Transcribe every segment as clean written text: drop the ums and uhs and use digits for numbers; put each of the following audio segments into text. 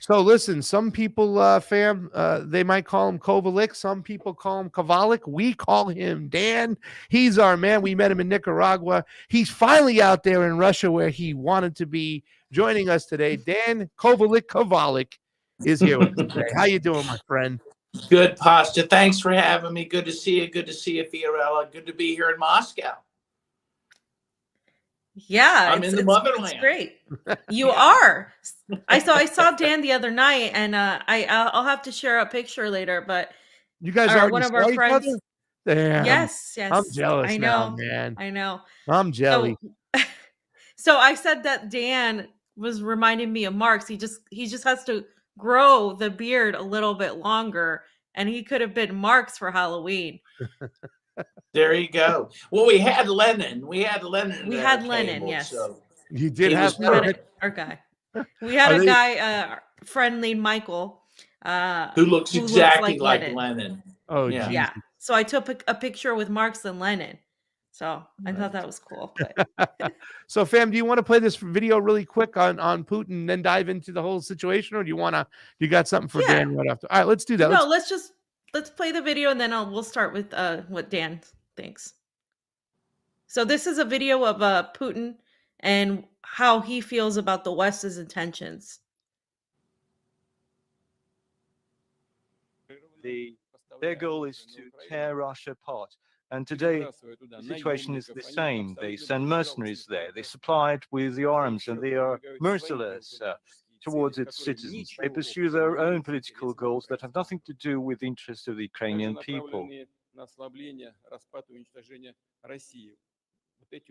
So listen, some people, fam, they might call him Kovalik. Some people call him Kovalik. We call him Dan. He's our man. We met him in Nicaragua. He's finally out there in Russia where he wanted to be. Joining us today, Dan Kovalik is here with us today. How you doing, my friend? Good, Pasta. Thanks for having me. Good to see you. Good to see you, Fiorella. Good to be here in Moscow. Yeah, I'm in the motherland. It's great. You are. I saw Dan the other night, and I'll have to share a picture later. But you guys are one of our friends. Damn. Yes. I'm jealous now, man. I know. I'm jelly. So I said that Dan was reminding me of Mark's. He just has to grow the beard a little bit longer, and he could have been Mark's for Halloween. There you go. Well, we had Lennon. We had Lennon. Yes. So you did have our guy. We had a guy, friend named Michael, who looks exactly like Lennon. Oh, yeah. Geez. Yeah. So I took a picture with Marx and Lennon. So I thought that was cool. But. So, fam, do you want to play this video really quick on Putin and then dive into the whole situation, or do you got something for Dan right after? All right, let's do that. No, let's play the video, and then we'll start with what Dan thinks. So this is a video of Putin and how he feels about the West's intentions. Their goal is to tear Russia apart. And today, the situation is the same. They send mercenaries there. They supply it with the arms, and they are merciless towards its citizens. They pursue their own political goals that have nothing to do with the interests of the Ukrainian people.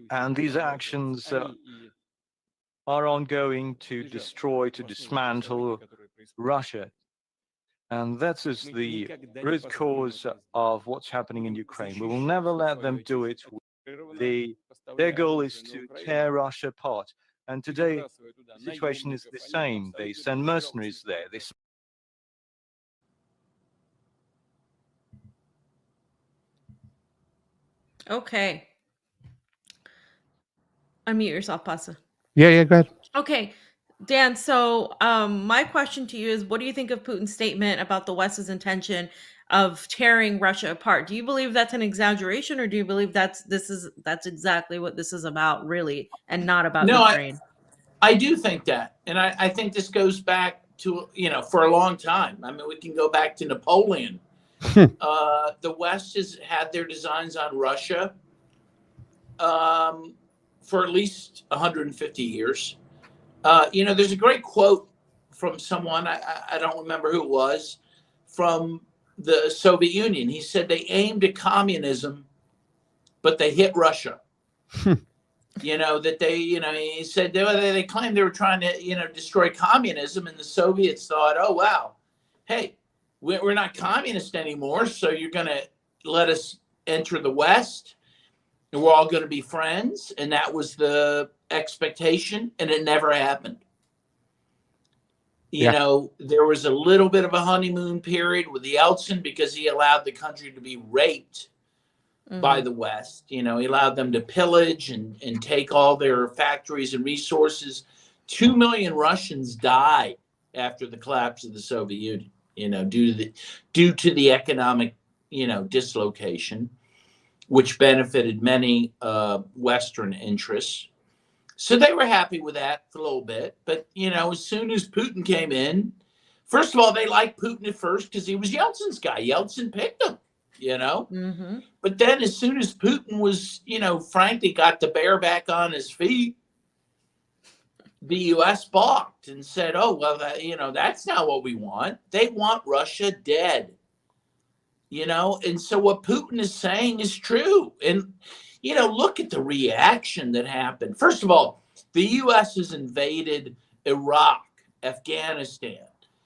And these actions are ongoing to destroy, to dismantle Russia. And that is the root cause of what's happening in Ukraine. We will never let them do it. Their goal is to tear Russia apart. And today, the situation is the same. They send mercenaries there. Okay. Unmute yourself, Pasa. Yeah, go ahead. Okay. Dan, so my question to you is, what do you think of Putin's statement about the West's intention of tearing Russia apart? Do you believe that's an exaggeration, or do you believe that's exactly what this is about, really, and not about Ukraine? I do think that, and I think this goes back to for a long time. I mean, we can go back to Napoleon. The West has had their designs on Russia for at least 150 years. There's a great quote from someone, I don't remember who it was, from the Soviet Union. He said they aimed at communism, but they hit Russia. That he said they claimed they were trying to, destroy communism, and the Soviets thought, oh, wow, hey, we're not communist anymore, so you're going to let us enter the West, and we're all going to be friends. And that was the expectation, and it never happened. There was a little bit of a honeymoon period with Yeltsin because he allowed the country to be raped by the West. He allowed them to pillage and take all their factories and resources. 2 million Russians died after the collapse of the Soviet Union, due to the economic, dislocation, which benefited many Western interests. So they were happy with that for a little bit. But, as soon as Putin came in, first of all, they liked Putin at first because he was Yeltsin's guy. Yeltsin picked him, But then as soon as Putin was, frankly, got the bear back on his feet, the U.S. balked and said, oh, well, that's not what we want. They want Russia dead. And so what Putin is saying is true. And, look at the reaction that happened. First of all, the U.S. has invaded Iraq, Afghanistan,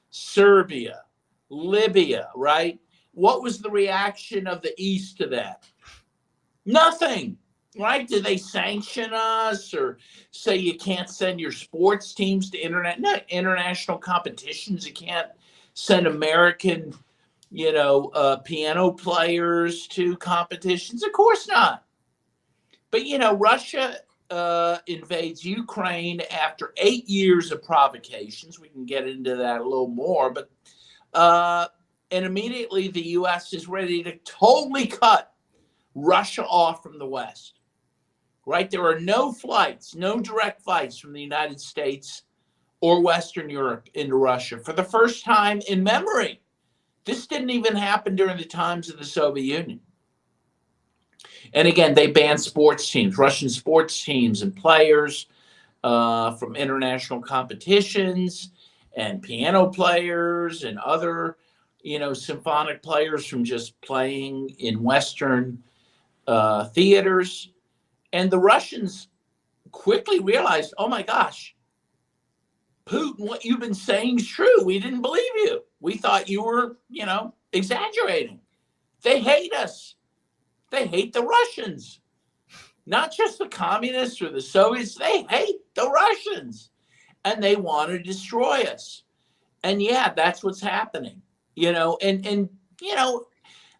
Serbia, Libya, right? What was the reaction of the East to that? Nothing, right? Did they sanction us or say you can't send your sports teams to international competitions? You can't send American piano players to competitions? Of course not. But, Russia invades Ukraine after 8 years of provocations. We can get into that a little more, but and immediately the U.S. is ready to totally cut Russia off from the West. Right? There are no flights, no direct flights from the United States or Western Europe into Russia for the first time in memory. This didn't even happen during the times of the Soviet Union. And again, they banned sports teams, Russian sports teams and players from international competitions, and piano players and other, symphonic players from just playing in Western theaters. And the Russians quickly realized, oh my gosh, Putin, what you've been saying is true. We didn't believe you. We thought you were, exaggerating. They hate us. They hate the Russians. Not just the communists or the Soviets. They hate the Russians. And they want to destroy us. And yeah, that's what's happening. And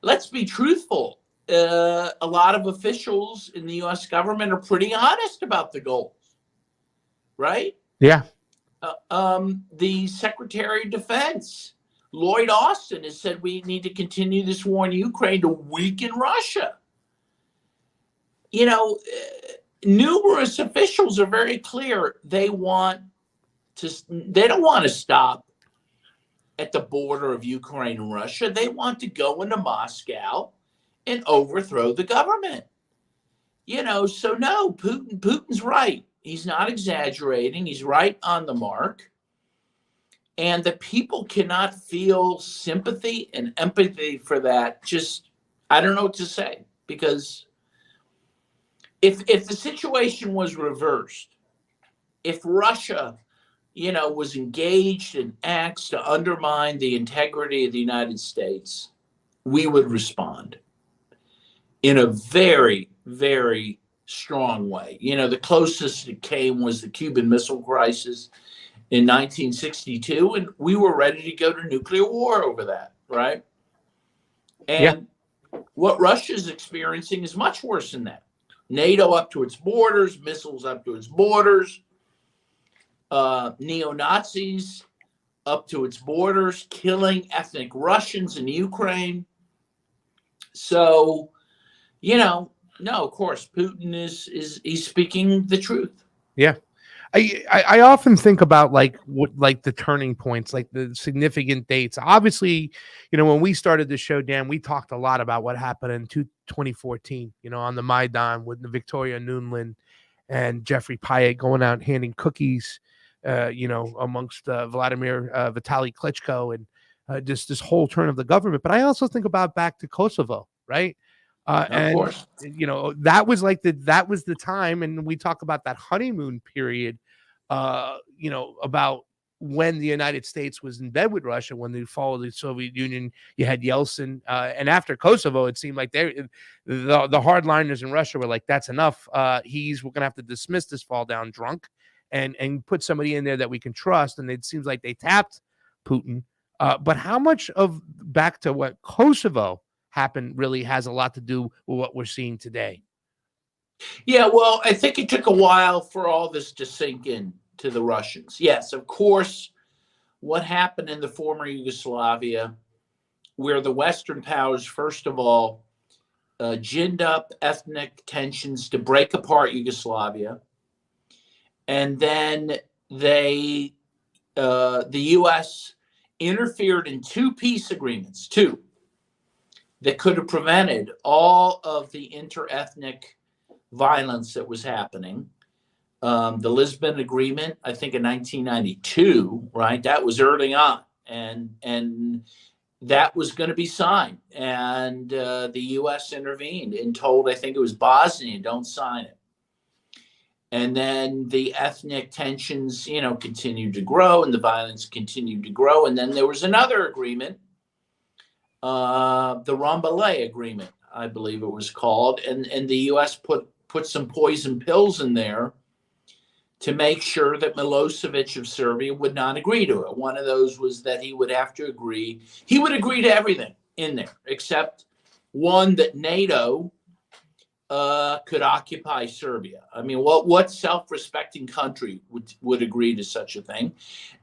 let's be truthful. A lot of officials in the U.S. government are pretty honest about the goals. Right? Yeah. The Secretary of Defense, Lloyd Austin, has said we need to continue this war in Ukraine to weaken Russia. Numerous officials are very clear. They don't want to stop at the border of Ukraine and Russia. They want to go into Moscow and overthrow the government. So no, Putin's right. He's not exaggerating. He's right on the mark. And the people cannot feel sympathy and empathy for that. I don't know what to say, because if the situation was reversed, if Russia, was engaged in acts to undermine the integrity of the United States, we would respond in a very, very strong way. The closest it came was the Cuban Missile Crisis in 1962, and we were ready to go to nuclear war over that, right? And what Russia's experiencing is much worse than that. NATO up to its borders, missiles up to its borders, neo-Nazis up to its borders, killing ethnic Russians in Ukraine. So, no, of course, Putin he's speaking the truth. Yeah. I often think about the turning points, like the significant dates. Obviously, when we started the show, Dan, we talked a lot about what happened in 2014, on the Maidan with the Victoria Nuland and Jeffrey Pyatt going out handing cookies, amongst Vladimir Vitaly Klitschko, and just this whole turn of the government. But I also think about back to Kosovo, right? Of course. That was that was the time, and we talk about that honeymoon period, about when the United States was in bed with Russia, when they followed the Soviet Union. You had Yeltsin, and after Kosovo, it seemed like the hardliners in Russia were like, "That's enough. We're gonna have to dismiss this fall down drunk, and put somebody in there that we can trust." And it seems like they tapped Putin. But how much of back to what Kosovo happened really has a lot to do with what we're seeing today? Yeah, well, I think it took a while for all this to sink in to the Russians. Yes, of course, what happened in the former Yugoslavia, where the Western powers, first of all, ginned up ethnic tensions to break apart Yugoslavia, and then the U.S. interfered in two peace agreements, that could have prevented all of the inter-ethnic violence that was happening. The Lisbon Agreement, I think in 1992, right? That was early on, and that was going to be signed. And the U.S. intervened and told, I think it was Bosnia, don't sign it. And then the ethnic tensions, continued to grow, and the violence continued to grow. And then there was another agreement, the Rambouillet Agreement, I believe it was called, and the U.S. put some poison pills in there to make sure that Milosevic of Serbia would not agree to it. One of those was that he would have to agree. He would agree to everything in there, except one, that NATO could occupy Serbia. I mean, what self-respecting country would agree to such a thing?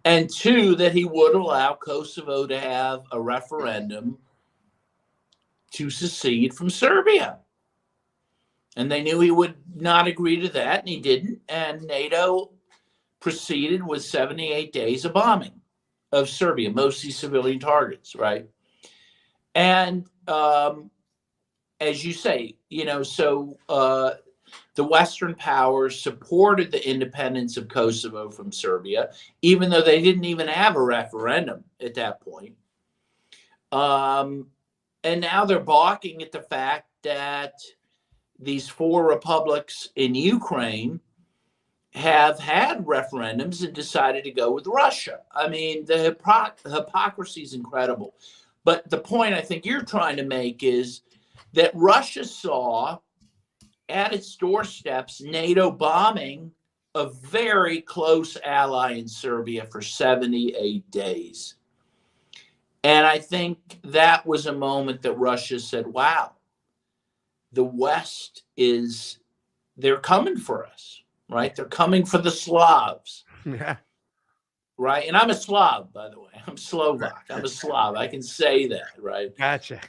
And two, that he would allow Kosovo to have a referendum to secede from Serbia. And they knew he would not agree to that, and he didn't. And NATO proceeded with 78 days of bombing of Serbia, mostly civilian targets, right? And as you say, so the Western powers supported the independence of Kosovo from Serbia, even though they didn't even have a referendum at that point. And now they're balking at the fact that these 4 republics in Ukraine have had referendums and decided to go with Russia. I mean, the hypocrisy is incredible. But the point I think you're trying to make is that Russia saw at its doorsteps NATO bombing a very close ally in Serbia for 78 days. And I think that was a moment that Russia said, wow, the West they're coming for us, right? They're coming for the Slavs. Yeah. Right. And I'm a Slav, by the way. I'm Slovak. I'm a Slav. I can say that, right? Gotcha.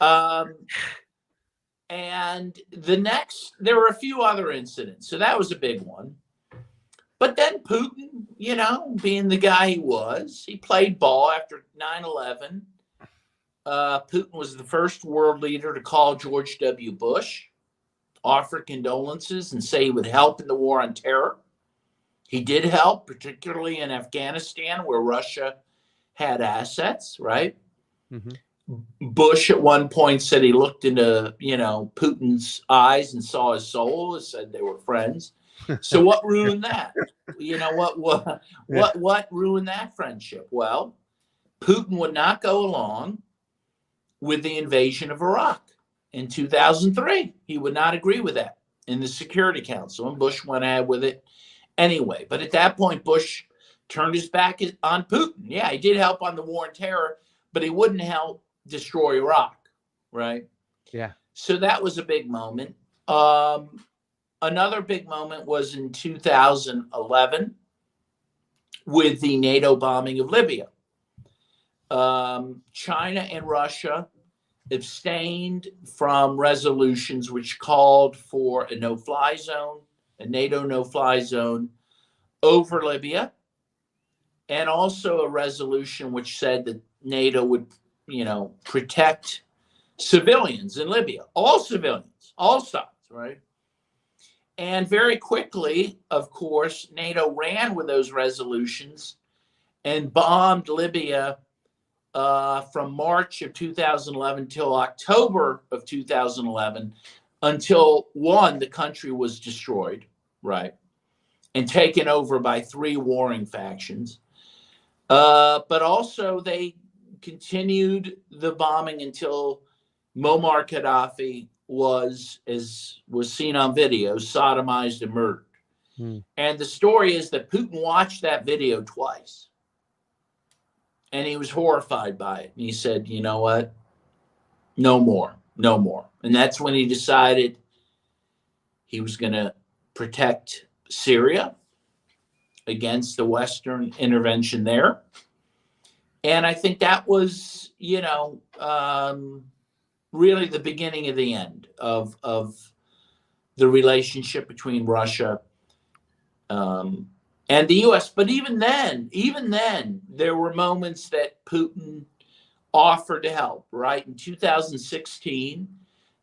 And there were a few other incidents. So that was a big one. But then Putin, being the guy he was, he played ball after 9/11. Putin was the first world leader to call George W. Bush, offer condolences, and say he would help in the war on terror. He did help, particularly in Afghanistan, where Russia had assets, right? Mm-hmm. Bush at one point said he looked into, Putin's eyes and saw his soul and said they were friends. So what ruined that? What ruined that friendship? Well, Putin would not go along with the invasion of Iraq in 2003. He would not agree with that in the Security Council, and Bush went ahead with it anyway. But at that point, Bush turned his back on Putin. Yeah, he did help on the war on terror, but he wouldn't help destroy Iraq, right? Yeah. So that was a big moment. Another big moment was in 2011 with the NATO bombing of Libya. China and Russia abstained from resolutions which called for a no-fly zone, a NATO no-fly zone over Libya, and also a resolution which said that NATO would, protect civilians in Libya, all civilians, all sides, right? And very quickly, of course, NATO ran with those resolutions and bombed Libya from March of 2011 till October of 2011, until the country was destroyed, right, and taken over by 3 warring factions. But also they continued the bombing until Muammar Gaddafi was, as was seen on video, sodomized and murdered. And the story is that Putin watched that video twice. And he was horrified by it. And he said, you know what? No more. And that's when he decided he was going to protect Syria against the Western intervention there. And I think that was, really the beginning of the end of the relationship between Russia and the U.S. But even then, there were moments that Putin offered to help, right? In 2016,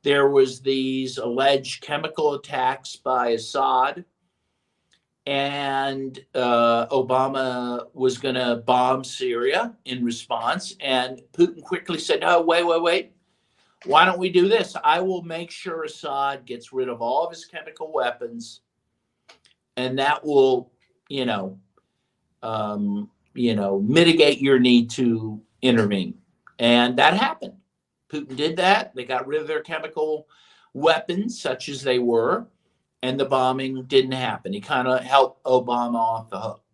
there was these alleged chemical attacks by Assad, and Obama was going to bomb Syria in response. And Putin quickly said, no, wait. Why don't we do this? I will make sure Assad gets rid of all of his chemical weapons, and that will, mitigate your need to intervene. And that happened. Putin did that. They got rid of their chemical weapons, such as they were, and the bombing didn't happen. He kind of helped Obama off the hook.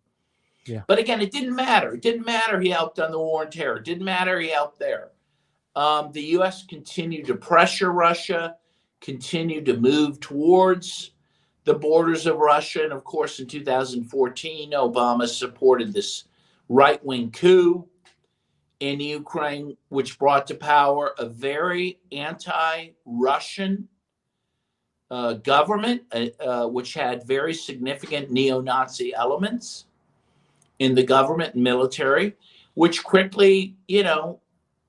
Yeah. But again, it didn't matter. It didn't matter he helped on the war on terror. It didn't matter he helped there. The U.S. continued to pressure Russia, continued to move towards the borders of Russia. And of course, in 2014, Obama supported this right-wing coup in Ukraine, which brought to power a very anti-Russian government, which had very significant neo-Nazi elements in the government and military, which quickly,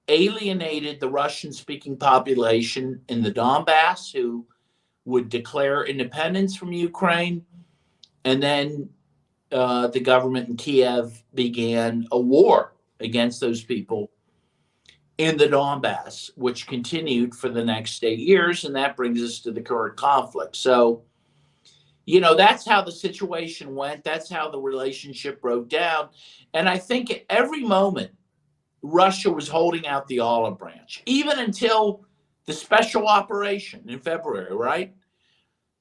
alienated the Russian-speaking population in the Donbass, who would declare independence from Ukraine. And then the government in Kiev began a war against those people in the Donbass, which continued for the next 8 years. And that brings us to the current conflict. So, that's how the situation went. That's how the relationship broke down. And I think at every moment, Russia was holding out the olive branch, even until the special operation in February, right?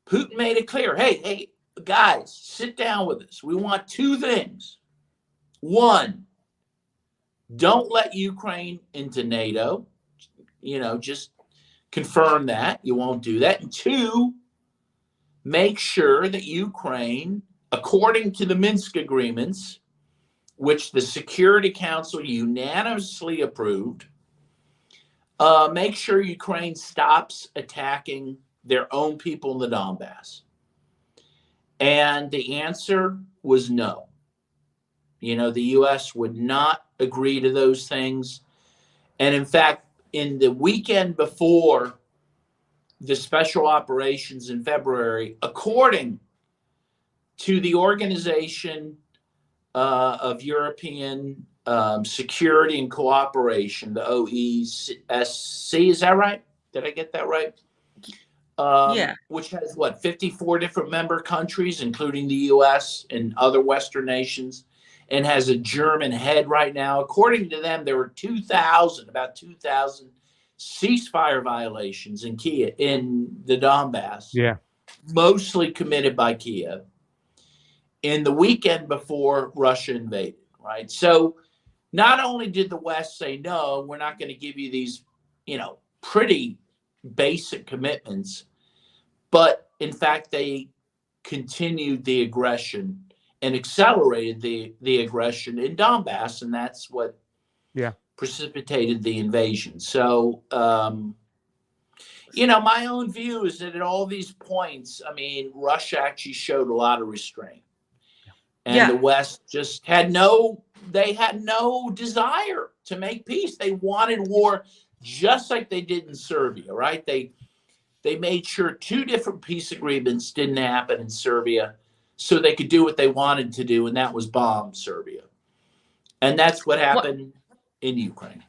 Putin made it clear, hey, guys, sit down with us. We want two things. One, don't let Ukraine into NATO. Just confirm that. You won't do that. And two, make sure that Ukraine, according to the Minsk agreements, which the Security Council unanimously approved, make sure Ukraine stops attacking their own people in the Donbass. And the answer was no. The U.S. would not agree to those things. And in fact, in the weekend before the special operations in February, according to the Organization of European Security and Cooperation, the OESC, is that right? Did I get that right? Yeah. Which has 54 different member countries, including the U.S. and other Western nations, and has a German head right now. According to them, there were about 2,000 ceasefire violations in Kiev, in the Donbass. Yeah. Mostly committed by Kiev in the weekend before Russia invaded, right? So not only did the West say, no, we're not going to give you these, pretty basic commitments, but in fact, they continued the aggression and accelerated the aggression in Donbass, and that's what precipitated the invasion. So, my own view is that at all these points, Russia actually showed a lot of restraint. And the West just had no desire to make peace. They wanted war just like they did in Serbia, right? They made sure two different peace agreements didn't happen in Serbia so they could do what they wanted to do, and that was bomb Serbia. And that's what happened in Ukraine.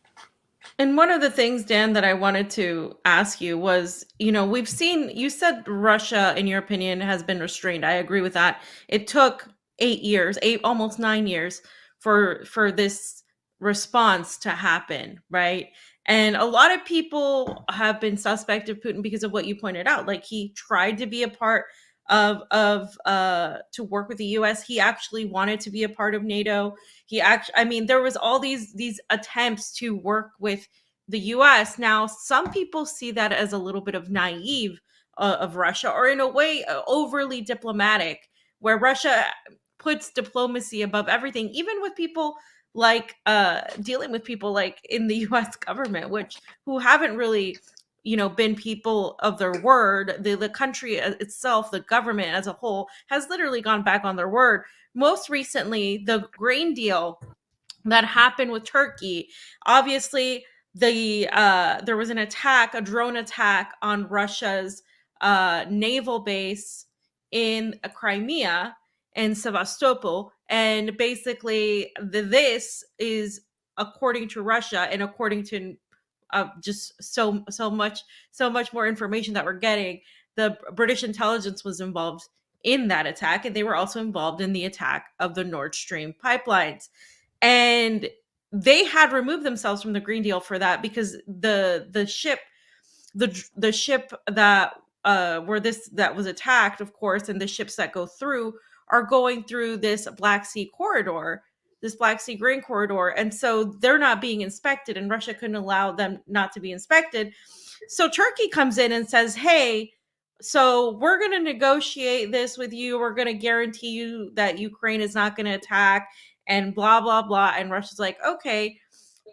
And one of the things, Dan, that I wanted to ask you was, we've seen, you said Russia, in your opinion, has been restrained. I agree with that. It took 8 years, almost 9 years for this response to happen, right? And a lot of people have been suspect of Putin because of what you pointed out. Like, he tried to be a part of to work with the US. He actually wanted to be a part of NATO. There was all these attempts to work with the US. Now, some people see that as a little bit of naive of Russia, or in a way overly diplomatic, where Russia puts diplomacy above everything, even with people like dealing with people like in the US government, who haven't really been people of their word. The country itself, the government as a whole, has literally gone back on their word. Most recently, the grain deal that happened with Turkey, obviously there was a drone attack on Russia's naval base in Crimea and Sevastopol, and basically this is, according to Russia and according to just so much more information that we're getting, the British intelligence was involved in that attack, and they were also involved in the attack of the Nord Stream pipelines. And they had removed themselves from the Green Deal for that, because the ship that that was attacked, of course, and the ships that go through are going through this Black Sea corridor, this Black Sea grain corridor. And so they're not being inspected, and Russia couldn't allow them not to be inspected. So Turkey comes in and says, hey, so we're going to negotiate this with you. We're going to guarantee you that Ukraine is not going to attack and blah, blah, blah. And Russia's like, okay,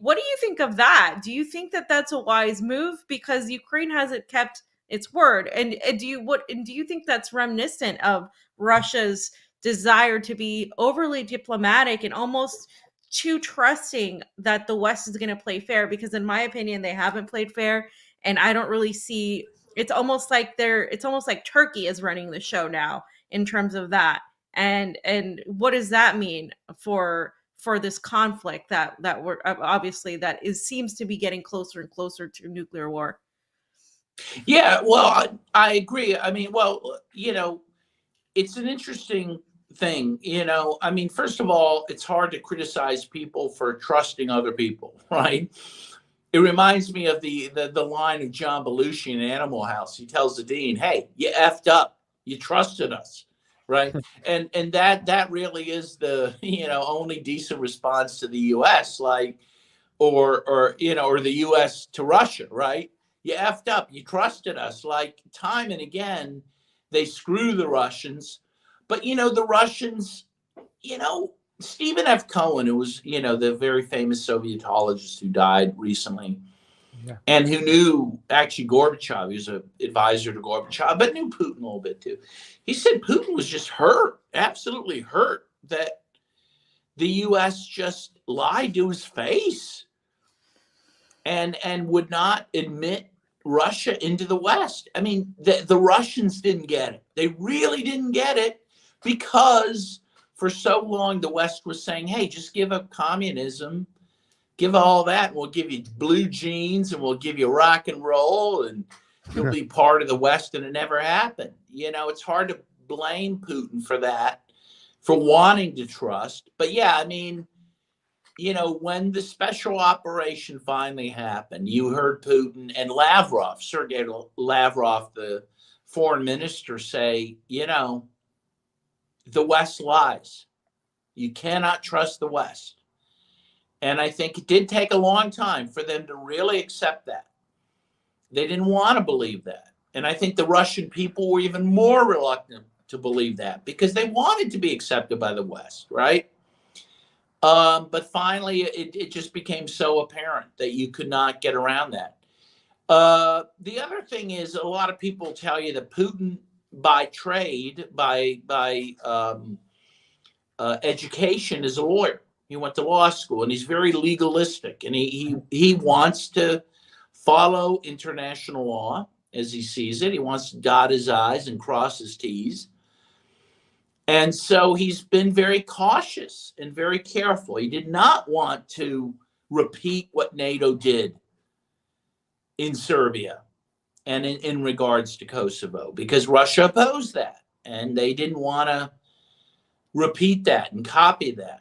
what do you think of that? Do you think that that's a wise move? Because Ukraine hasn't kept its word. And do you think that's reminiscent of Russia's desire to be overly diplomatic and almost too trusting that the West is going to play fair? Because in my opinion, they haven't played fair. And I don't really see, it's almost like Turkey is running the show now in terms of that. And what does that mean for this conflict that we're obviously seems to be getting closer and closer to nuclear war? Yeah, well, I agree. I mean, well, it's an interesting thing. I mean, first of all, it's hard to criticize people for trusting other people, right? It reminds me of the line of John Belushi in Animal House. He tells the dean, "Hey, you effed up. You trusted us." Right. And that really is the, only decent response to the US, like, or the US to Russia, right? You effed up, you trusted us. Like, time and again, they screw the Russians. But the Russians, Stephen F. Cohen, who was, the very famous Sovietologist who died recently, and who knew actually Gorbachev. He was an advisor to Gorbachev, but knew Putin a little bit too. He said Putin was just hurt, absolutely hurt, that the U.S. just lied to his face and would not admit Russia into the West. I mean, the Russians didn't get it. They really didn't get it, because for so long the West was saying, hey, just give up communism, give all that, and we'll give you blue jeans, and we'll give you rock and roll, and you'll be part of the West. And it never happened. It's hard to blame Putin for that, for wanting to trust. But yeah, I mean, when the special operation finally happened, you heard Putin and Lavrov, Sergei Lavrov, the foreign minister, say, the West lies. You cannot trust the West. And I think it did take a long time for them to really accept that. They didn't want to believe that. And I think the Russian people were even more reluctant to believe that, because they wanted to be accepted by the West, right? But finally, it just became so apparent that you could not get around that. The other thing is, a lot of people tell you that Putin, by trade, by education, is a lawyer. He went to law school, and he's very legalistic, and he wants to follow international law as he sees it. He wants to dot his I's and cross his T's. And so he's been very cautious and very careful. He did not want to repeat what NATO did in Serbia and in regards to Kosovo, because Russia opposed that, and they didn't want to repeat that and copy that.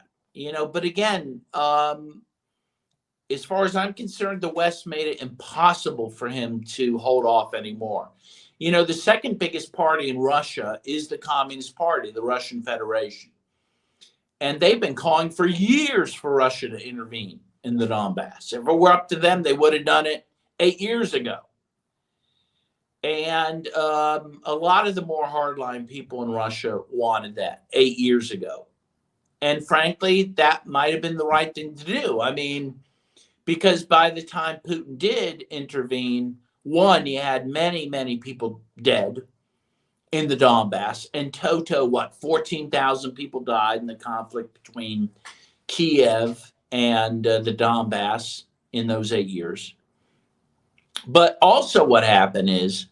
But again, as far as I'm concerned, the West made it impossible for him to hold off anymore. The second biggest party in Russia is the Communist Party, the Russian Federation. And they've been calling for years for Russia to intervene in the Donbass. If it were up to them, they would have done it 8 years ago. And a lot of the more hardline people in Russia wanted that 8 years ago. And frankly, that might have been the right thing to do. I mean, because by the time Putin did intervene, one, you had many, many people dead in the Donbass. And 14,000 people died in the conflict between Kiev and the Donbass in those 8 years. But also what happened is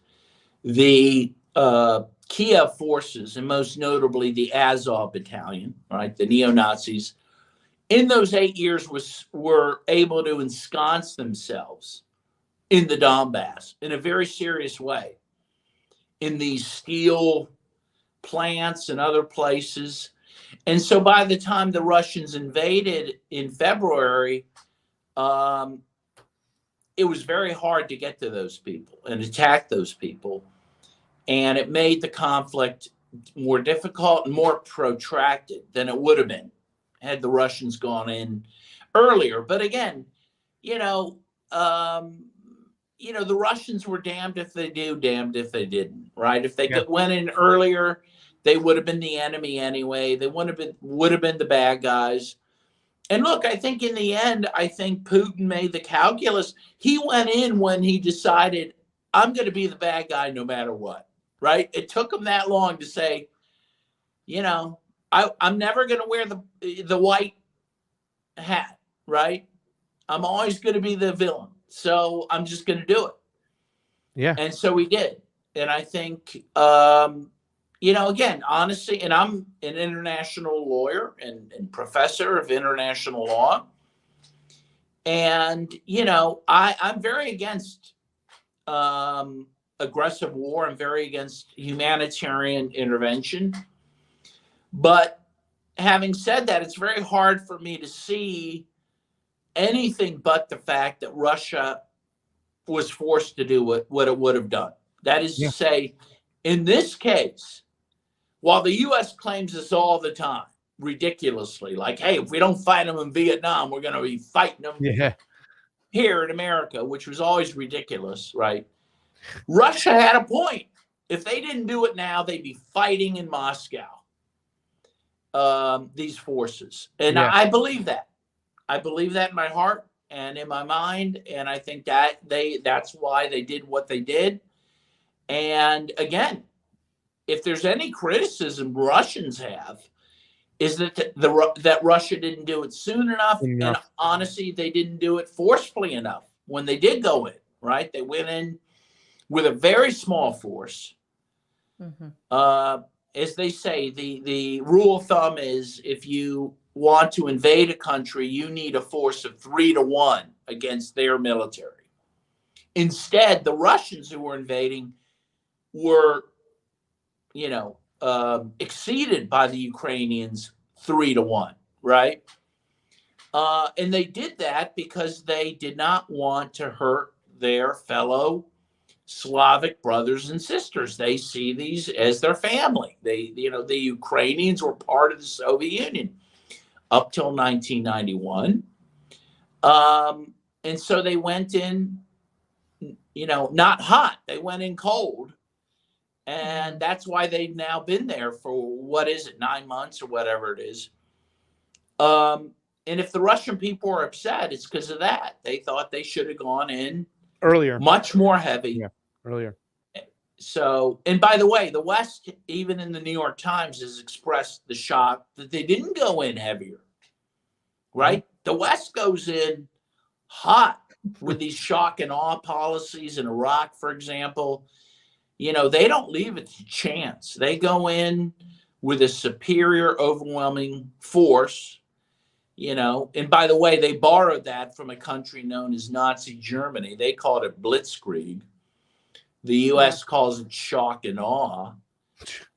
the Kiev forces, and most notably the Azov battalion, right, the neo-Nazis, in those 8 years were able to ensconce themselves in the Donbass in a very serious way, in these steel plants and other places. And so by the time the Russians invaded in February, it was very hard to get to those people and attack those people. And it made the conflict more difficult and more protracted than it would have been had the Russians gone in earlier. But again, the Russians were damned if they do, damned if they didn't, right? If they Yeah. went in earlier, they would have been the enemy anyway. They would have been the bad guys. And look, I think in the end, I think Putin made the calculus. He went in when he decided, I'm going to be the bad guy no matter what, right? It took him that long to say, I'm never going to wear the white hat, right? I'm always going to be the villain. So I'm just going to do it. Yeah. And so he did. And I think, again, honestly, and I'm an international lawyer and professor of international law. And, I'm very against aggressive war. I'm very against humanitarian intervention. But having said that, it's very hard for me to see anything but the fact that Russia was forced to do what it would have done. That is to say, in this case, while the U.S. claims this all the time, ridiculously, like, hey, if we don't fight them in Vietnam, we're going to be fighting them here in America, which was always ridiculous, right? Russia had a point. If they didn't do it now, they'd be fighting in Moscow, these forces. And I believe that. I believe that in my heart and in my mind. And I think that's why they did what they did. And again, if there's any criticism Russians have, is that Russia didn't do it soon enough. And honestly, they didn't do it forcefully enough when they did go in, right? They went in with a very small force. Mm-hmm. As they say, the rule of thumb is if you want to invade a country, you need a force of 3-1 against their military. Instead, the Russians who were invading were, exceeded by the Ukrainians 3-1, right? And they did that because they did not want to hurt their fellow Slavic brothers and sisters. They see these as their family. The Ukrainians were part of the Soviet Union up till 1991. And so they went in, not hot. They went in cold. And that's why they've now been there for, 9 months or whatever it is. And if the Russian people are upset, it's because of that. They thought they should have gone in earlier, much more heavy. Yeah, earlier. So, and by the way, the West, even in the New York Times, has expressed the shock that they didn't go in heavier, right? Mm-hmm. The West goes in hot with these shock and awe policies in Iraq, for example. They don't leave it to chance. They go in with a superior, overwhelming force, and by the way, they borrowed that from a country known as Nazi Germany. They called it blitzkrieg. The U.S. calls it shock and awe.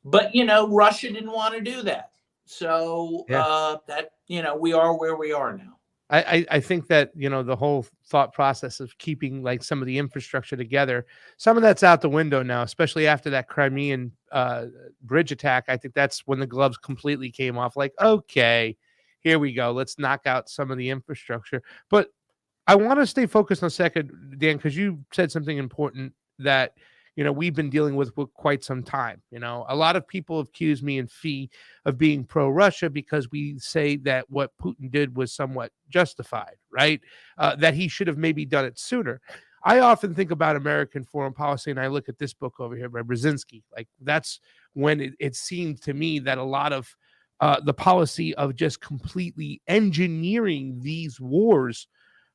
But, Russia didn't want to do that. So we are where we are now. I think that, the whole thought process of keeping like some of the infrastructure together, some of that's out the window now, especially after that Crimean bridge attack. I think that's when the gloves completely came off. Like, okay, here we go. Let's knock out some of the infrastructure. But I want to stay focused on a second, Dan, because you said something important that, we've been dealing with for quite some time. A lot of people accuse me and Fee of being pro-Russia because we say that what Putin did was somewhat justified, right? That he should have maybe done it sooner. I often think about American foreign policy, and I look at this book over here by Brzezinski. Like, that's when it seemed to me that a lot of the policy of just completely engineering these wars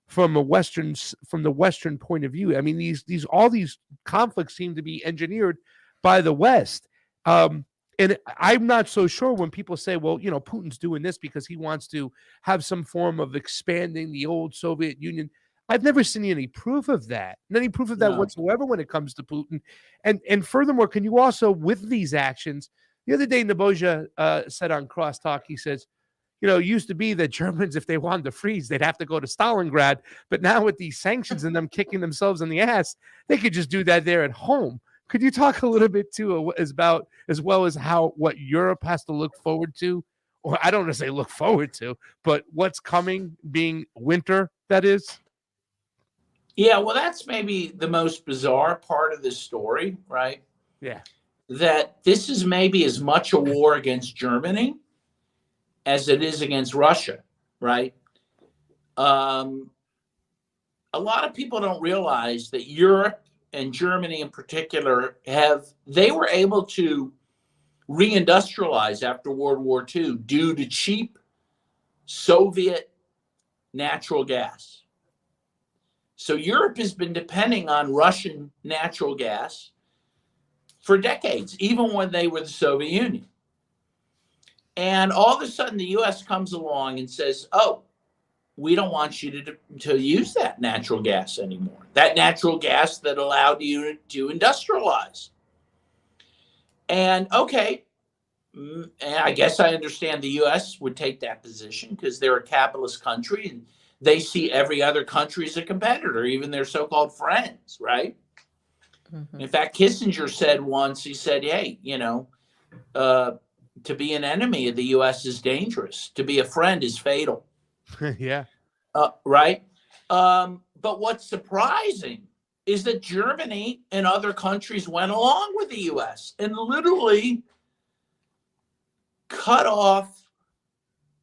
from the Western point of view. I mean, all these conflicts seem to be engineered by the West. And I'm not so sure when people say, well, Putin's doing this because he wants to have some form of expanding the old Soviet Union. I've never seen any proof of that, whatsoever when it comes to Putin. And furthermore, can you also, with these actions, the other day, Nebojsa said on Crosstalk, he says, it used to be that Germans, if they wanted to freeze, they'd have to go to Stalingrad. But now with these sanctions and them kicking themselves in the ass, they could just do that there at home. Could you talk a little bit too as well as what Europe has to look forward to? Or I don't want to say look forward to, but what's coming, being winter, that is? Yeah, well, that's maybe the most bizarre part of this story, right? Yeah. That this is maybe as much a war against Germany as it is against Russia, right? Um, a lot of people don't realize that Europe and Germany in particular they were able to reindustrialize after World War II due to cheap Soviet natural gas. So Europe has been depending on Russian natural gas for decades, even when they were the Soviet Union. And all of a sudden, the US comes along and says, oh, we don't want you to use that natural gas anymore. That natural gas that allowed you to industrialize. And okay, and I guess I understand the US would take that position because they're a capitalist country and they see every other country as a competitor, even their so-called friends, right? Mm-hmm. In fact, Kissinger said once, he said, hey, to be an enemy of the US is dangerous. To be a friend is fatal. Yeah. Right. But what's surprising is that Germany and other countries went along with the US and literally cut off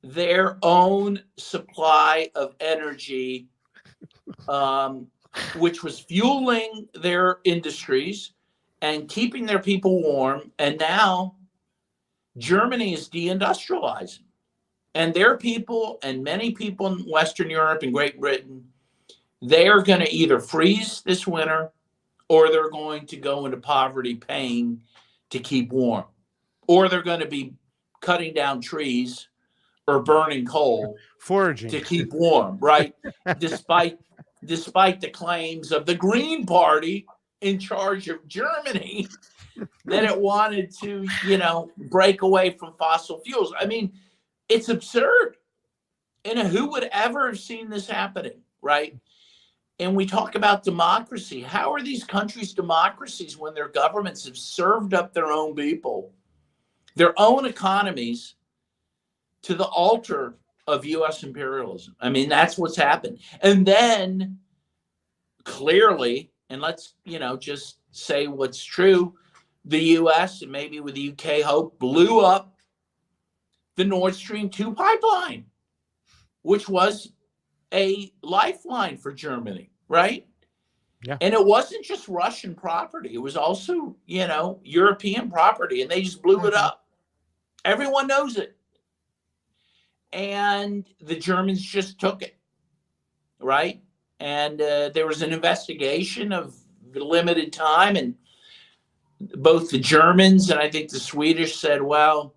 their own supply of energy, which was fueling their industries and keeping their people warm. And now Germany is deindustrializing. And their people and many people in Western Europe and Great Britain, they are going to either freeze this winter or they're going to go into poverty paying to keep warm. Or they're going to be cutting down trees or burning coal foraging to keep warm, right? despite the claims of the Green Party in charge of Germany that it wanted to, break away from fossil fuels. I mean, it's absurd. And who would ever have seen this happening, right? And we talk about democracy. How are these countries democracies when their governments have served up their own people, their own economies, to the altar of U.S. imperialism? I mean, that's what's happened. And then clearly, and let's, just say what's true, the U.S. and maybe with the UK hope blew up the Nord Stream 2 pipeline, which was a lifeline for Germany, right? Yeah. And it wasn't just Russian property. It was also, European property, and they just blew it up. Everyone knows it. And the Germans just took it, right? And there was an investigation of limited time, and both the Germans and I think the Swedish said, well,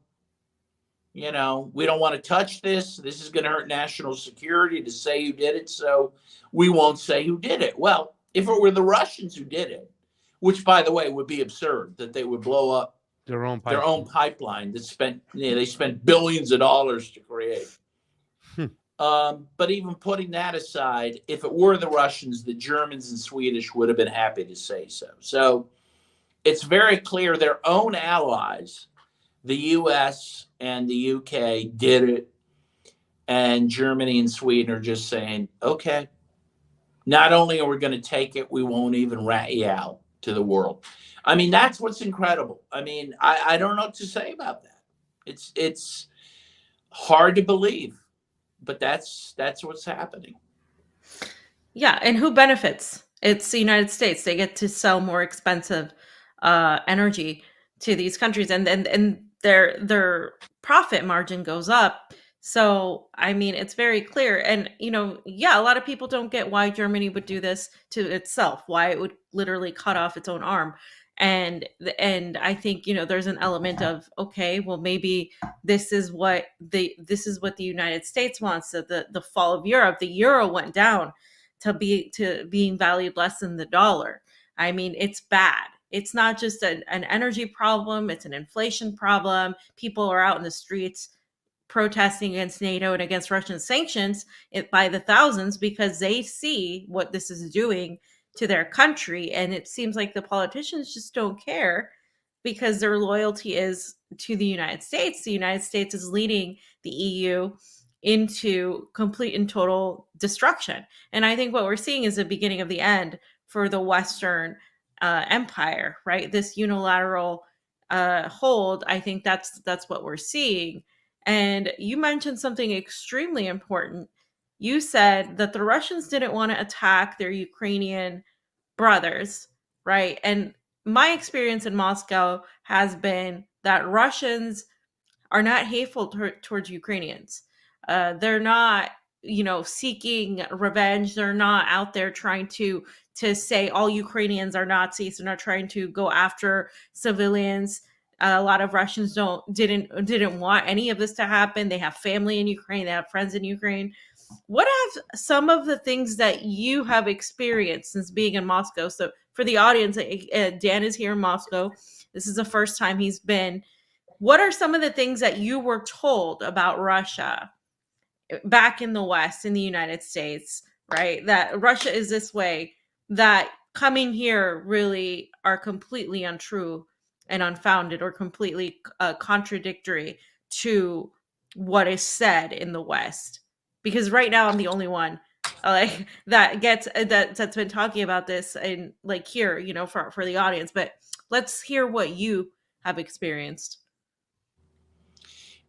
we don't want to touch this. This is going to hurt national security to say who did it, so we won't say who did it. Well, if it were the Russians who did it, which, by the way, would be absurd that they would blow up their own pipeline that they spent billions of dollars to create. But even putting that aside, if it were the Russians, the Germans and Swedish would have been happy to say so. So it's very clear their own allies, the US and the UK, did it. And Germany and Sweden are just saying, okay, not only are we going to take it, we won't even rat you out to the world. I mean, that's what's incredible. I mean, I don't know what to say about that. It's hard to believe, but that's what's happening. Yeah, and who benefits? It's the United States. They get to sell more expensive energy to these countries, and their profit margin goes up. So, I mean, it's very clear. And, a lot of people don't get why Germany would do this to itself, why it would literally cut off its own arm. And I think, there's an element of, okay, well, maybe this is what the United States wants. So the fall of Europe, the euro went down to being valued less than the dollar. I mean, it's bad. It's not just an energy problem. It's an inflation problem. People are out in the streets protesting against NATO and against Russian sanctions by the thousands because they see what this is doing to their country. And it seems like the politicians just don't care because their loyalty is to the United States. The United States is leading the EU into complete and total destruction. And I think what we're seeing is the beginning of the end for the Western empire, right? This unilateral hold. I think that's what we're seeing. And you mentioned something extremely important. You said that the Russians didn't want to attack their Ukrainian brothers, right? And my experience in Moscow has been that Russians are not hateful towards Ukrainians. They're not, seeking revenge. They're not out there trying to say all Ukrainians are Nazis. They're not trying to go after civilians. A lot of Russians didn't want any of this to happen. They have family in Ukraine. They have friends in Ukraine. What have some of the things that you have experienced since being in Moscow? So for the audience, Dan is here in Moscow. This is the first time he's been. What are some of the things that you were told about Russia back in the West, in the United States, right? That Russia is this way, that coming here really are completely untrue and unfounded, or completely contradictory to what is said in the West? Because right now I'm the only one that's been talking about this, and here, for the audience. But let's hear what you have experienced.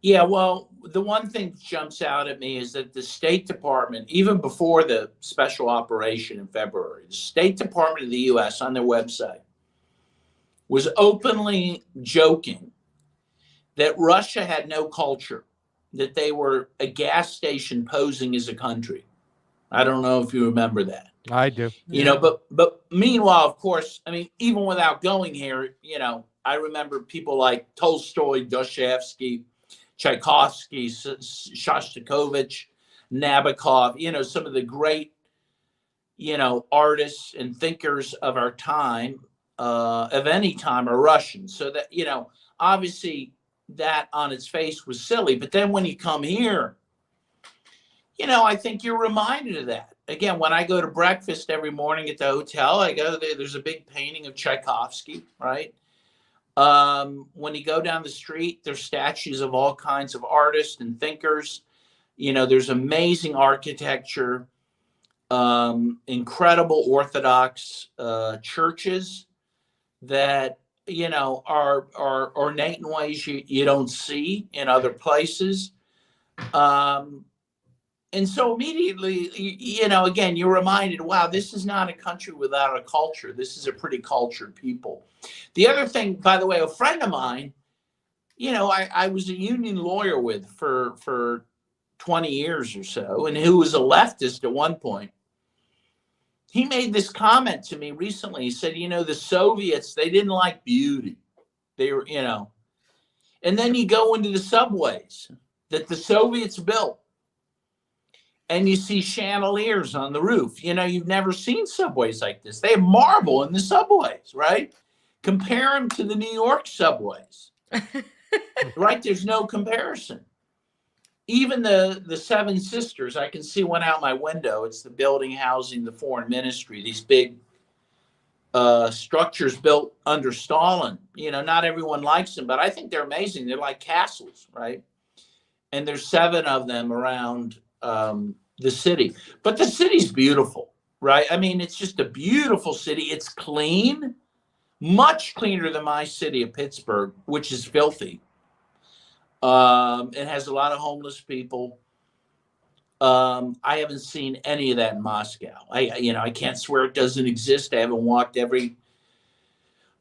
Yeah, well, the one thing that jumps out at me is that the State Department, even before the special operation in February, the State Department of the U.S. on their website was openly joking that Russia had no culture, that they were a gas station posing as a country. I don't know if you remember that. I do. But meanwhile, of course, I mean, even without going here, I remember people like Tolstoy, Dostoevsky, Tchaikovsky, Shostakovich, Nabokov, some of the great, artists and thinkers of our time, of any time, are Russian. So that, obviously that on its face was silly. But then when you come here, I think you're reminded of that. Again, when I go to breakfast every morning at the hotel, I go there, there's a big painting of Tchaikovsky, right? When you go down the street, there's statues of all kinds of artists and thinkers. There's amazing architecture, incredible Orthodox churches that, are ornate in ways you don't see in other places. And so immediately, again, you're reminded, wow, this is not a country without a culture. This is a pretty cultured people. The other thing, by the way, a friend of mine, I was a union lawyer with for 20 years or so, and who was a leftist at one point. He made this comment to me recently. He said, the Soviets, they didn't like beauty. They were, and then you go into the subways that the Soviets built, and you see chandeliers on the roof. You've never seen subways like this. They have marble in the subways, right? Compare them to the New York subways, right? There's no comparison. Even the Seven Sisters, I can see one out my window. It's the building housing the foreign ministry, these big structures built under Stalin. Not everyone likes them, but I think they're amazing. They're like castles, right? And there's 7 of them around the city. But the city's beautiful, right? I mean, it's just a beautiful city. It's clean, much cleaner than my city of Pittsburgh, which is filthy. It has a lot of homeless people. I haven't seen any of that in Moscow. I can't swear it doesn't exist. I haven't walked every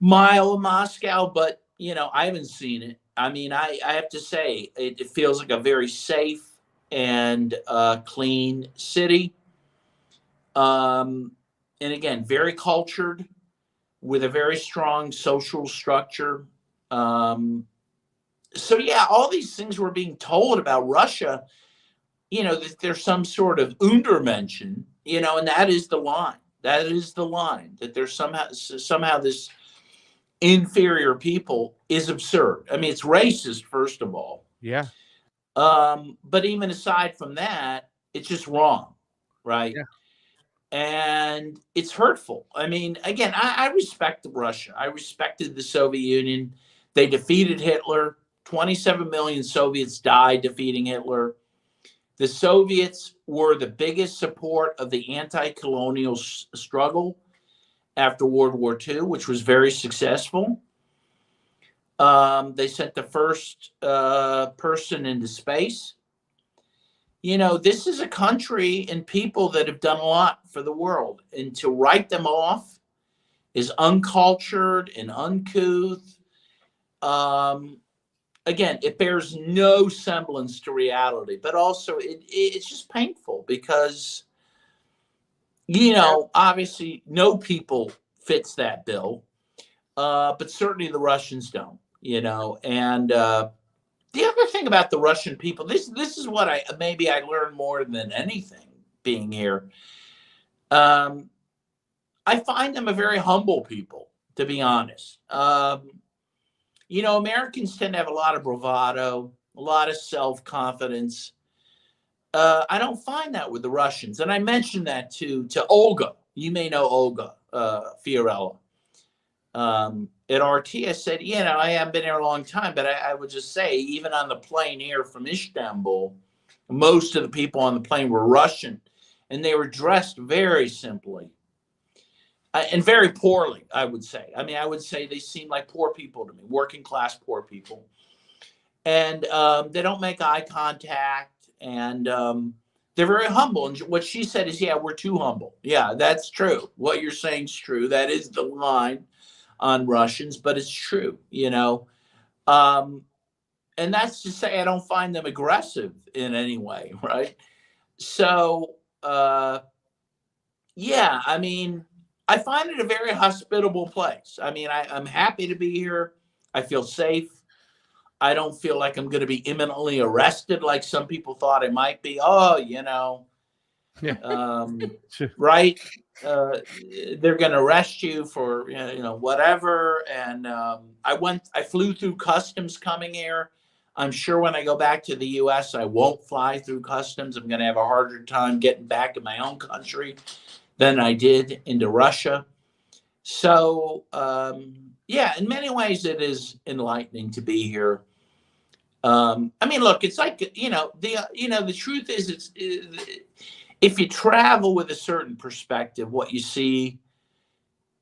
mile of Moscow, but I haven't seen it. I mean, I have to say, it feels like a very safe and clean city. And again, very cultured, with a very strong social structure. So yeah, all these things we're being told about Russia, that there's some sort of Untermenschen, and that is the line. That is the line, that there's somehow this inferior people is absurd. I mean, it's racist, first of all. Yeah. But even aside from that, it's just wrong, right? Yeah. And it's hurtful. I mean, again, I respect Russia. I respected the Soviet Union. They defeated Hitler. 27 million Soviets died defeating Hitler. The Soviets were the biggest support of the anti-colonial struggle after World War II, which was very successful. They sent the first person into space. You know, this is a country and people that have done a lot for the world. And to write them off is uncultured and uncouth. Again, it bears no semblance to reality, but also it's just painful because, you know, obviously no people fits that bill, but certainly the Russians don't, you know. And the other thing about the Russian people, this is what I learned more than anything being here. I find them a very humble people, to be honest. You know, Americans tend to have a lot of bravado, a lot of self-confidence. I don't find that with the Russians. And I mentioned that to Olga. You may know Olga, Fiorella. At RT, I said, you know, I haven't been here a long time, but I would just say, even on the plane here from Istanbul, most of the people on the plane were Russian, and they were dressed very simply. And very poorly, I would say. I mean, I would say they seem like poor people to me, working class poor people. And they don't make eye contact, and they're very humble. And what she said is, yeah, we're too humble. Yeah, that's true. What you're saying is true. That is the line on Russians, but it's true, you know. And that's to say I don't find them aggressive in any way, right? So, yeah, I mean, I find it a very hospitable place. I mean, I'm happy to be here. I feel safe. I don't feel like I'm going to be imminently arrested like some people thought I might be. Oh, you know, right? They're going to arrest you for, you know, whatever. And I flew through customs coming here. I'm sure when I go back to the U.S., I won't fly through customs. I'm going to have a harder time getting back in my own country than I did into Russia. So, yeah, in many ways, it is enlightening to be here. I mean, look, it's like, you know, the truth is, if you travel with a certain perspective, what you see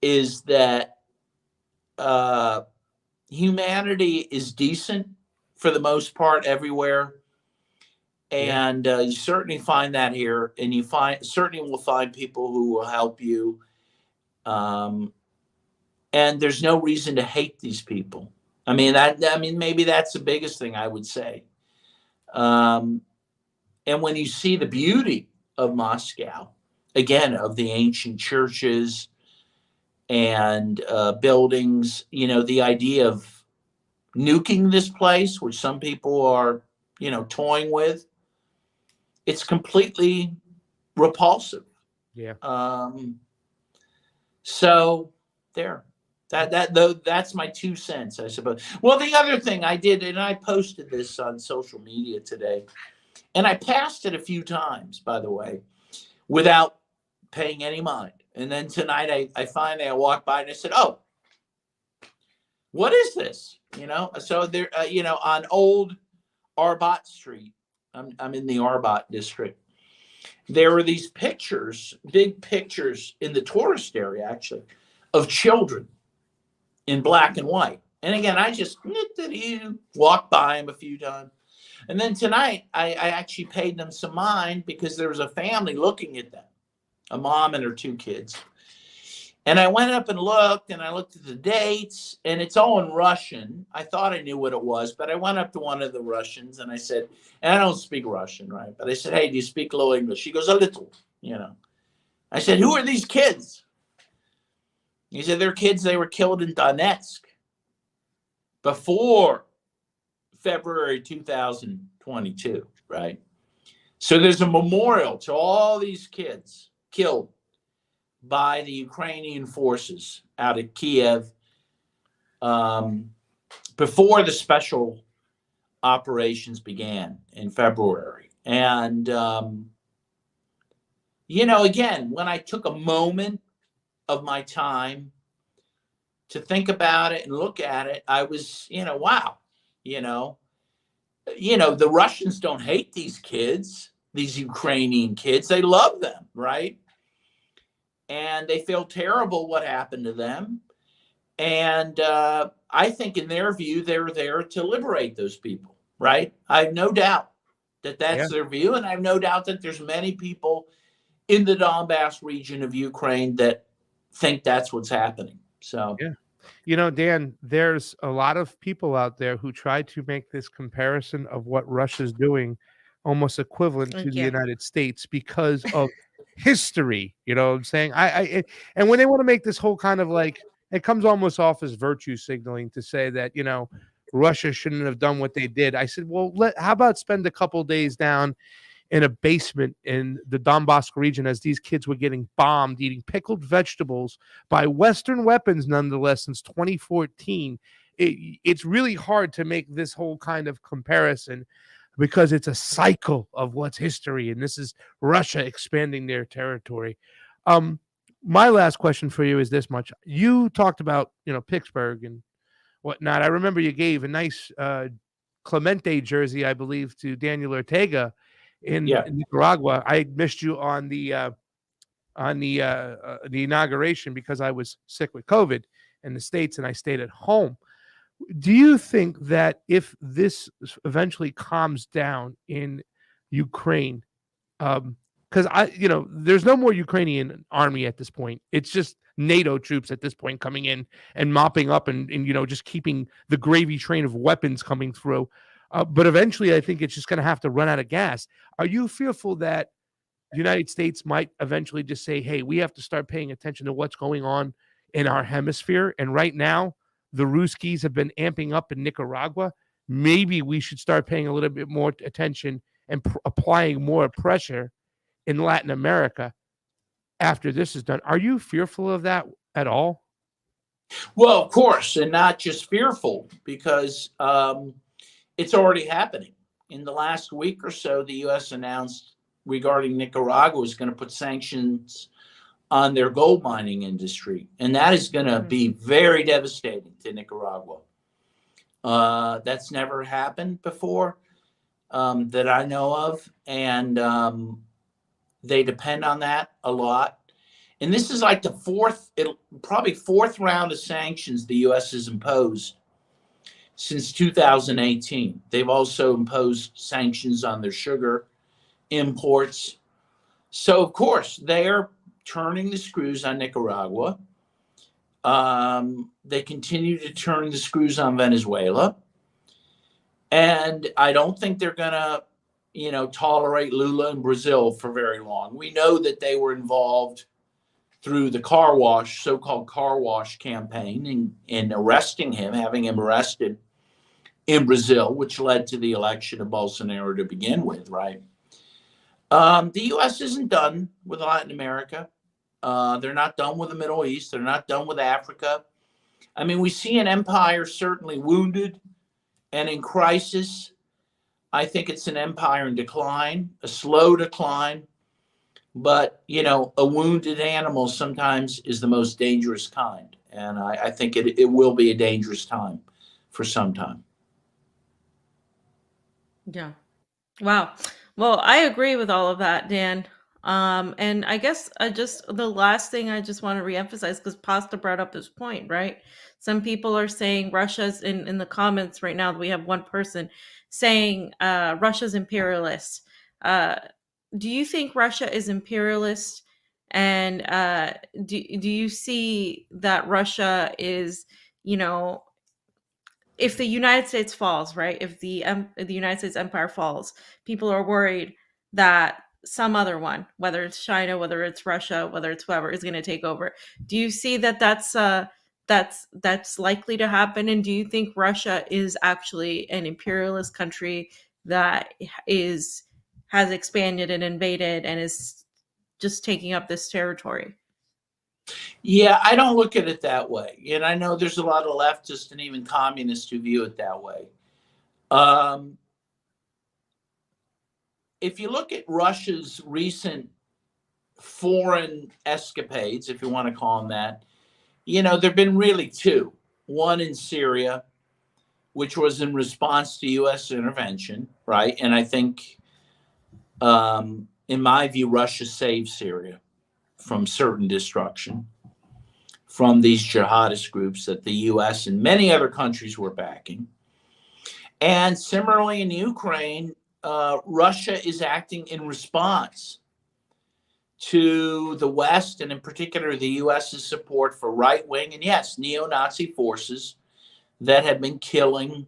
is that humanity is decent for the most part everywhere. And you certainly find that here, and you certainly will find people who will help you. And there's no reason to hate these people. I mean, maybe that's the biggest thing I would say. And when you see the beauty of Moscow, again, of the ancient churches and buildings, you know, the idea of nuking this place, which some people are, you know, toying with, it's completely repulsive. Yeah. So there, that's my 2 cents, I suppose. Well, the other thing I did, and I posted this on social media today, and I passed it a few times, by the way, without paying any mind. And then tonight, I walked by and I said, "Oh, what is this?" You know. So there, you know, on Old Arbat Street. I'm in the Arbat district. There were these pictures, big pictures in the tourist area, actually, of children in black and white. And again, I just walked by them a few times. And then tonight, I actually paid them some mind because there was a family looking at them, a mom and her 2 kids. And I went up and looked, and I looked at the dates, and it's all in Russian. I thought I knew what it was, but I went up to one of the Russians, and I said, and I don't speak Russian, right? But I said, "Hey, do you speak a little English?" She goes, "A little," you know. I said, "Who are these kids?" He said, "They're kids, they were killed in Donetsk before February 2022, right? So there's a memorial to all these kids killed by the Ukrainian forces out of Kiev before the special operations began in February. And, you know, again, when I took a moment of my time to think about it and look at it, I was, you know, wow, you know, the Russians don't hate these kids. these Ukrainian kids. They love them, right? And they feel terrible what happened to them. And I think in their view, they're there to liberate those people, right? I have no doubt that that's their view. And I have no doubt that there's many people in the Donbass region of Ukraine that think that's what's happening. So, yeah. You know, Dan, there's a lot of people out there who try to make this comparison of what Russia's doing almost equivalent to the United States because of history. You know what I'm saying? And when they want to make this whole kind of like, it comes almost off as virtue signaling to say that, you know, Russia shouldn't have done what they did. I said, well, how about spend a couple days down in a basement in the Donbass region as these kids were getting bombed, eating pickled vegetables by Western weapons, nonetheless, since 2014. It's really hard to make this whole kind of comparison because it's a cycle of what's history, and this is Russia expanding their territory. My last question for you is this much. You talked about, you know, Pittsburgh and whatnot. I remember you gave a nice Clemente jersey, I believe, to Daniel Ortega in Nicaragua. I missed you on the inauguration because I was sick with COVID in the States and I stayed at home. Do you think that if this eventually calms down in Ukraine, because there's no more Ukrainian army at this point. It's just NATO troops at this point coming in and mopping up and just keeping the gravy train of weapons coming through. But eventually, I think it's just going to have to run out of gas. Are you fearful that the United States might eventually just say, hey, we have to start paying attention to what's going on in our hemisphere? And right now, the Ruskies have been amping up in Nicaragua. Maybe we should start paying a little bit more attention and applying more pressure in Latin America after this is done. Are you fearful of that at all? Well, of course, and not just fearful, because it's already happening. In the last week or so, the U.S. announced regarding Nicaragua is going to put sanctions on their gold mining industry. And that is going to be very devastating to Nicaragua. That's never happened before that I know of. And they depend on that a lot. And this is like the probably fourth round of sanctions the U.S. has imposed since 2018. They've also imposed sanctions on their sugar imports. So, of course, they're turning the screws on Nicaragua. They continue to turn the screws on Venezuela. And I don't think they're going to, tolerate Lula in Brazil for very long. We know that they were involved through the so-called car wash campaign in arresting him, having him arrested in Brazil, which led to the election of Bolsonaro to begin with, right? The U.S. isn't done with Latin America. They're not done with the Middle East. They're not done with Africa. I mean, we see an empire certainly wounded and in crisis. I think it's an empire in decline, a slow decline. But, a wounded animal sometimes is the most dangerous kind. And I think it will be a dangerous time for some time. Yeah. Wow. Well, I agree with all of that, Dan. And I guess the last thing I just want to reemphasize, because Pasta brought up this point, right? Some people are saying Russia's in the comments right now. We have one person saying Russia's imperialist. Do you think Russia is imperialist? And do you see that Russia is, if the United States falls, right? If the United States empire falls, people are worried that some other one, whether it's China, whether it's Russia, whether it's whoever, is going to take over. Do you see that's likely to happen? And do you think Russia is actually an imperialist country that has expanded and invaded and is just taking up this territory? Yeah, I don't look at it that way. And I know there's a lot of leftists and even communists who view it that way. If you look at Russia's recent foreign escapades, if you want to call them that, there have been really two. One in Syria, which was in response to U.S. intervention, right? And I think In my view, Russia saved Syria from certain destruction from these jihadist groups that the U.S. and many other countries were backing. And similarly in Ukraine, Russia is acting in response to the West, and in particular the U.S.'s support for right-wing and, yes, neo-Nazi forces that have been killing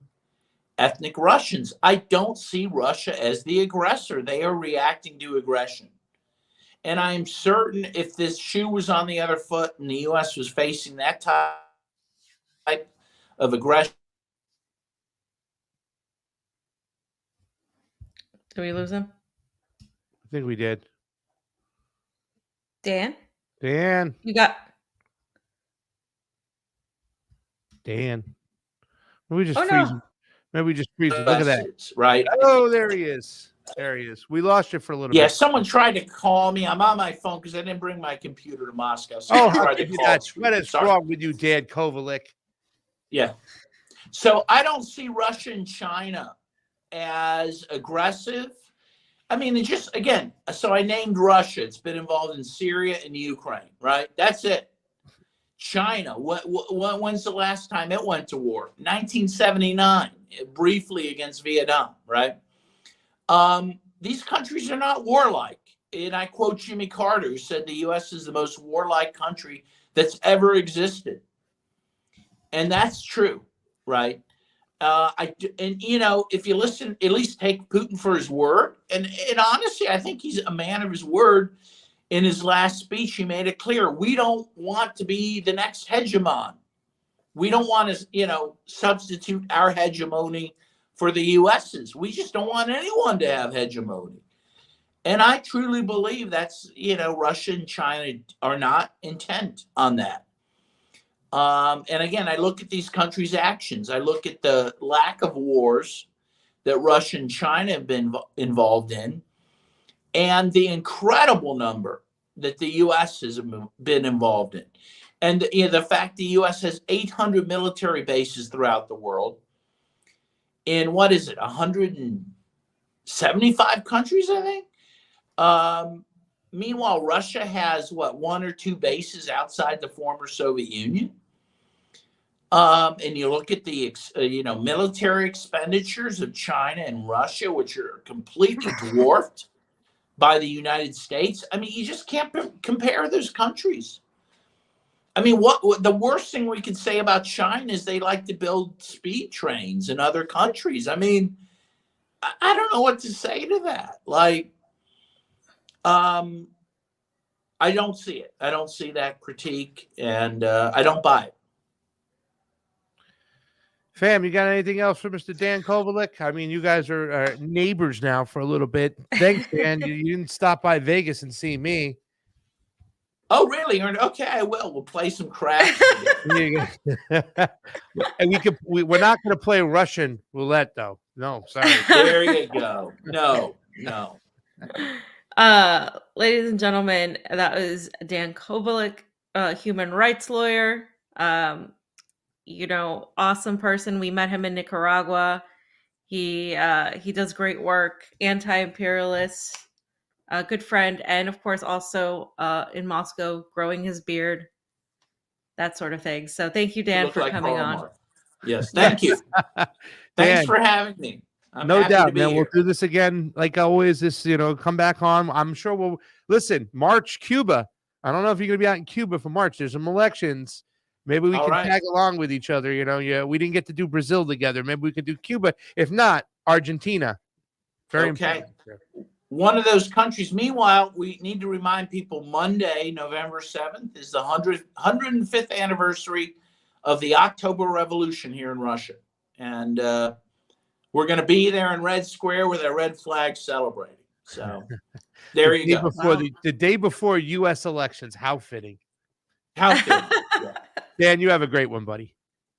ethnic Russians. I don't see Russia as the aggressor. They are reacting to aggression. And I'm certain if this shoe was on the other foot and the U.S. was facing that type of aggression. Did we lose him? I think we did. Dan? Dan. You got... Dan. We just Oh, freeze. no. Maybe we just freeze. Look at that. Right. Oh, there he is. There he is. We lost you for a little bit. Yeah, someone tried to call me. I'm on my phone because I didn't bring my computer to Moscow. Oh, Someone tried to call. what is wrong with you, Dan Kovalik? Yeah. So I don't see Russia and China as aggressive. I mean, it just, again, so I named Russia. It's been involved in Syria and Ukraine, right? That's it. China, when's the last time it went to war? 1979, briefly against Vietnam, right? These countries are not warlike. And I quote Jimmy Carter, who said the U.S. is the most warlike country that's ever existed. And that's true, right? If you listen, at least take Putin for his word. And honestly, I think he's a man of his word. In his last speech, he made it clear, we don't want to be the next hegemon. We don't want to, substitute our hegemony for the U.S.'s. We just don't want anyone to have hegemony. And I truly believe that's, Russia and China are not intent on that. And again, I look at these countries' actions. I look at the lack of wars that Russia and China have been involved in, and the incredible number that the U.S. has been involved in. And the fact the U.S. has 800 military bases throughout the world in, 175 countries, I think? Meanwhile, Russia has, 1 or 2 bases outside the former Soviet Union. And you look at the, military expenditures of China and Russia, which are completely dwarfed by the United States. I mean, you just can't compare those countries. I mean, what the worst thing we could say about China is they like to build speed trains in other countries. I mean, I don't know what to say to that. I don't see it. I don't see that critique, and I don't buy it. Fam, you got anything else for Mr. Dan Kovalik? I mean, you guys are neighbors now for a little bit. Thanks, Dan. you didn't stop by Vegas and see me. Oh, really? Okay, I will. We'll play some craps. And we're not going to play Russian roulette, though. No, sorry. There you go. No. Ladies and gentlemen, that was Dan Kovalik, human rights lawyer. Awesome person. We met him in Nicaragua. He does great work, anti-imperialist, a good friend, and of course also in Moscow, growing his beard, that sort of thing. So thank you, Dan, for coming on. Yes, thank you. Thanks for having me. No doubt, man. We'll do this again, like always. Come back on. I'm sure we'll listen. March, Cuba. I don't know if you're gonna be out in Cuba for March. There's some elections. Maybe we can tag along with each other. We didn't get to do Brazil together. Maybe we could do Cuba. If not, Argentina. Very important. One of those countries. Meanwhile, we need to remind people Monday, November 7th, is the 105th anniversary of the October Revolution here in Russia. And we're going to be there in Red Square with our red flag celebrating. So there you go. The day before U.S. elections. How fitting. How fitting. Yeah. Dan, you have a great one, buddy.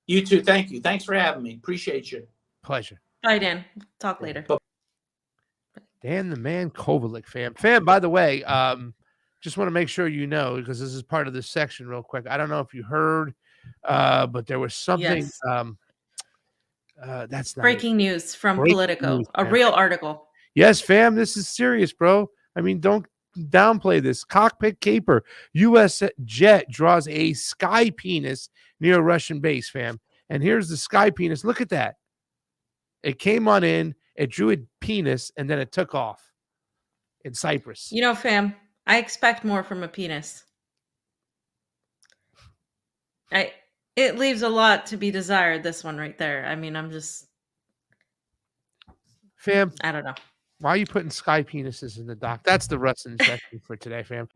You too. Thank you. Thanks for having me. Appreciate you. Pleasure. Bye, Dan. Talk later. Dan the Man Kovalik, fam. By the way, just want to make sure you know, because this is part of this section real quick. I don't know if you heard, but there was something. Yes. That's not breaking news from Politico, a real article. Yes, fam, this is serious, bro. I mean, don't downplay this. Cockpit caper. U.S. jet draws a sky penis near a Russian base, fam. And here's the sky penis. Look at that. It came on in, it drew a penis, and then it took off in Cyprus. You know, fam, I expect more from a penis. It leaves a lot to be desired, this one right there. I mean, Fam, I don't know. why are you putting sky penises in the doc? That's the Russian section for today, fam.